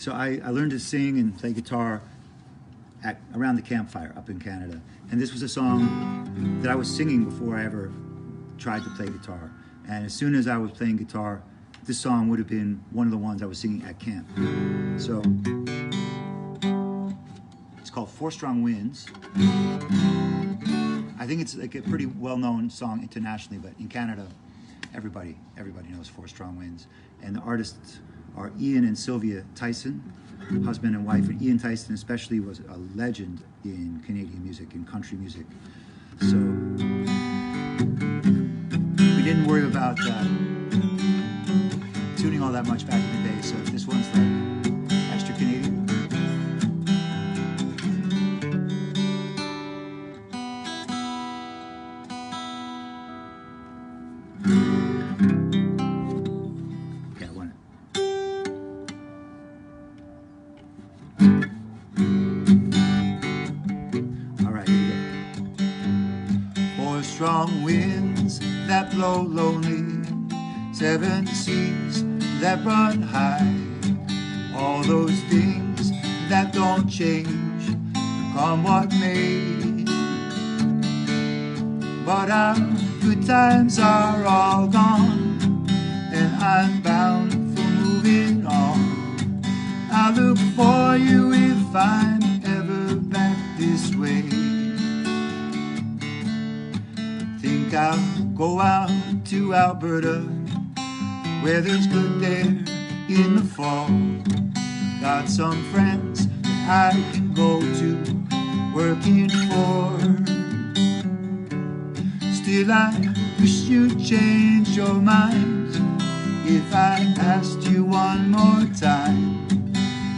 So I learned to sing and play guitar around the campfire up in Canada. And this was a song that I was singing before I ever tried to play guitar. And as soon as I was playing guitar, this song would have been one of the ones I was singing at camp. So it's called Four Strong Winds. I think it's like a pretty well-known song internationally, but in Canada, everybody knows Four Strong Winds. And the artists are Ian and Sylvia Tyson, husband and wife. And Ian Tyson especially was a legend in Canadian music, in country music. So we didn't worry about tuning all that much back in the day. So this one's like extra Canadian. Strong winds that blow lonely, seven seas that run high, all those things that don't change, come what may. But our good times are all gone, and I'm bound for moving on. I'll look for you if I'm ever back this way. I'll go out to Alberta, where there's good there in the fall. Got some friends that I can go to, working for. Still I wish you'd change your mind if I asked you one more time.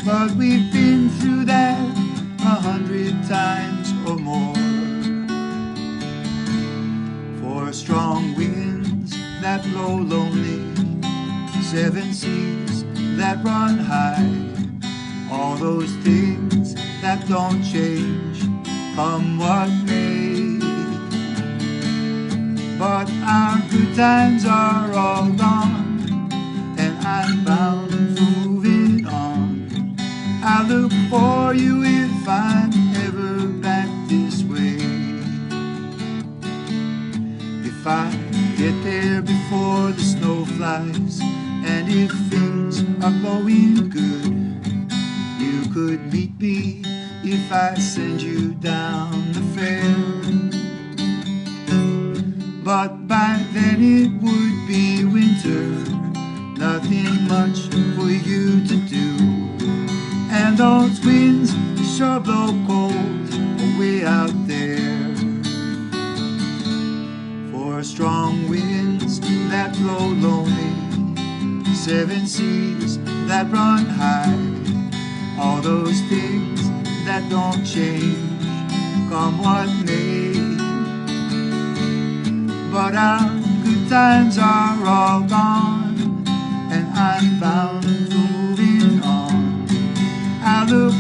But we've been through that 100 times or more. Strong winds that blow lonely, seven seas that run high, all those things that don't change, come what may. But our good times are all gone, and I'm bound for moving on. I look for you if I'm ever back this way. If I get there before the snow flies, and if things are going good, you could meet me if I send you down the fair. But by then it would be winter, nothing much for you to do, and those winds sure blow cold way out there. Strong winds that blow lonely, seven seas that run high, all those things that don't change, come what may. But our good times are all gone, and I'm bound for moving on. I look